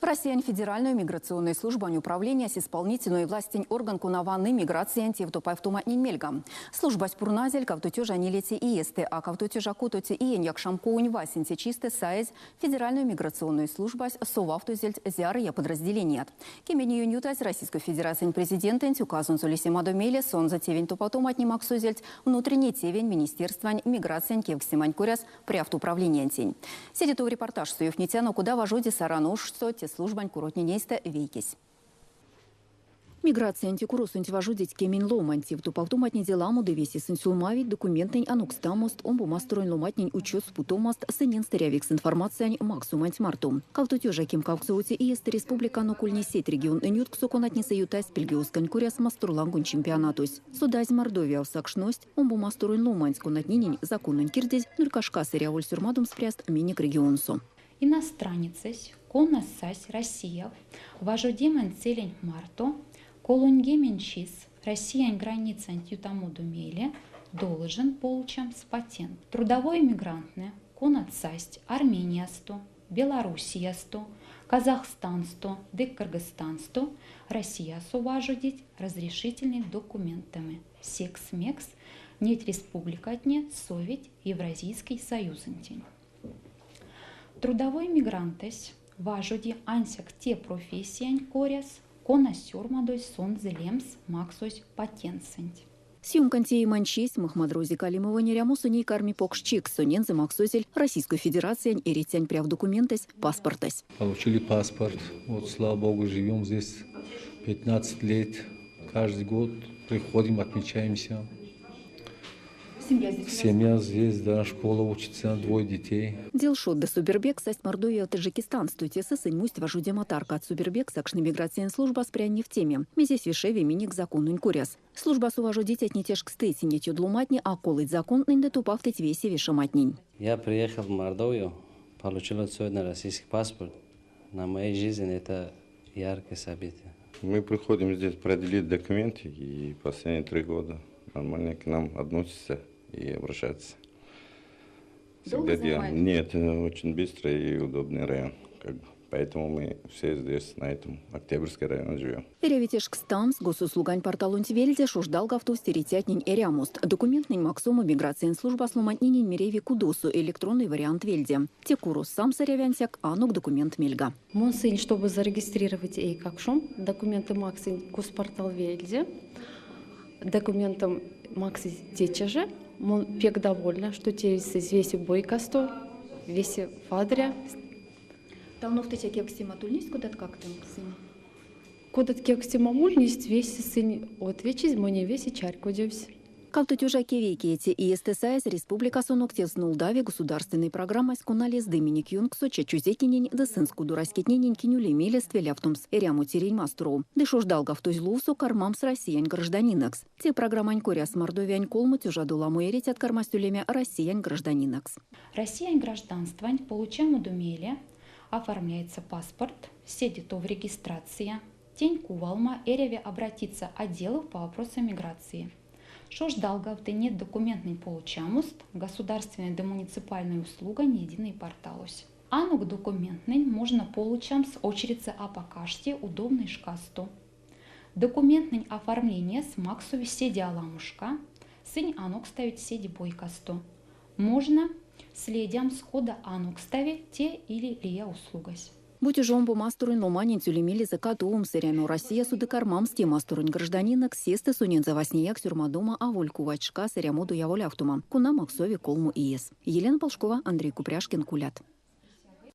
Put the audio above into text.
Россиян Федеральную миграционную службу управления с исполнительной властью орган кунаваны миграции антивтопайфтума Немельга. Служба спурназель кавтутежа нелети иесты, а кавтутежа кутути иен якшамкоунь васинте чисты сайз Федеральную миграционную службу совавтузельт зяры подразделения. Кемени юнютась Российской Федерации президента указан Зулисима Домеле сон за тевень тупотом от немаксузельт внутренний тевень Министерства миграции кевксимань куряс приавт управления тень. Сидит в репортаж суев нетяно куда вожоди сарануш, что службань куротнинейста вейкись. Миграция антикурус антивожудить кемин ломанти в тупавтуматни деламу девеси сенсулмавить документный анукстамост омбумастроен ломатнин учет спутомаст сенен стерявикс информация максумант мартум. Кавтутежа кем кавксоути и есть республика нокульни сеть регион энют ксоконатни соютась пельгиускан куряс мастурлангун чемпионатус. Судась Мордовия всакшность омбумастроен ломаньску натнинин законун кирдезь нуркашка сыряволь сюрмадум спряст миник регионсу. Иностранецесь, коннасась Россия, вожодимен целень марто, колунгеменчис, Россиян граница антютамоду меле, должен получам с патент. Трудовой иммигрантне, коннасасть Армениасто, Белоруссиасто, Казахстансто, Кыргызстансто, Россия суважудить разрешительными документами. Секс-мекс, нет республика нет, Совет, Евразийский союз. Трудовой мигрантес важоди ансяк те профессиян коряс, кона сюрмадой сон зелемс максось патенсент. Сюмкантей манчесть Махмадрози Калимова нерямусу ней карми покшчик сонен за максозель Российской Федерации и ретянь пряв документес паспортес. Получили паспорт. Вот, слава богу, живем здесь 15 лет. Каждый год приходим, отмечаемся. Семья здесь, да, школа учится, 2 детей. Делшот да Субербек, састь Мордовия, Таджикистан, стуйте сын мусть вожуде матарка от Субербек, сакшный миграциен служба спрянни в теме. Мизесь вишеви миник законун куряс. Служба суважудить отнетеж к стейти нетью длуматни, а колыть закон нынде тупавтыть веси вишаматнин. Я приехал в Мордовию, получил сегодня российский паспорт. На моей жизни это яркое событие. Мы приходим здесь продлить документы, и последние 3 года нормально к нам относятся и обращаться. Долго занимает? Нет, очень быстро и удобный район. Поэтому мы все здесь, на этом Октябрьском районе живем. Перевитеш кстамс, госуслугань порталун твельде, шуждал гафту стеретятнин эрямуст. Документный максуму миграциен служба сломатнинин миреви кудосу, электронный вариант вельде. Текурус сам сарявянсяк, анук документ мельга. Монсын, чтобы зарегистрировать эй как шум, документы максин госпортал вельде, документом макси течеже, мон пек довольна, что те веси бойкасто, веси фадря. Давно в тече кексиматульность куда-то как-то сын? Кодат кексимамульность веси сын отвечить, моне веси чарку девсь. Кавтутюжа кевейки эти и СТСАС Республика Сонуктев Нулдави государственной программой скуналез Доминик Юнгсо чечузетинень да сынску дураскетненень кинюли мелестве ляфтумс эряму терень мастру. Дышуждал гафтузлусу кармам с россиян гражданинакс. Те программань коряс Мордовиань колму тюжаду муэрить от кармастюлемя россиян гражданинакс. Россиян гражданствань получаем удумеле, оформляется паспорт, седит в регистрация, тень кувалма эреве обратиться отделов по вопросам миграции. Шош далгавты нет документный получамуст, государственная да муниципальная услуга не единый порталус. Анук документный можно получам с очередца апакаште удобный шкасту. Документный оформление с максу седи аламушка, сынь анук ставить седи бойкасту. Можно следям схода анук ставить те или лия услугась. Будь жомбу мастерын ломанин тюлемили за катуум сырями Россия судыкармам с тем мастерын гражданина ксесты сунен за васнияк сюрмадома а вольку вачка сырямоду яволяхтума. Куна максови колму иес. Елена Полшкова, Андрей Купряшкин, Кулят.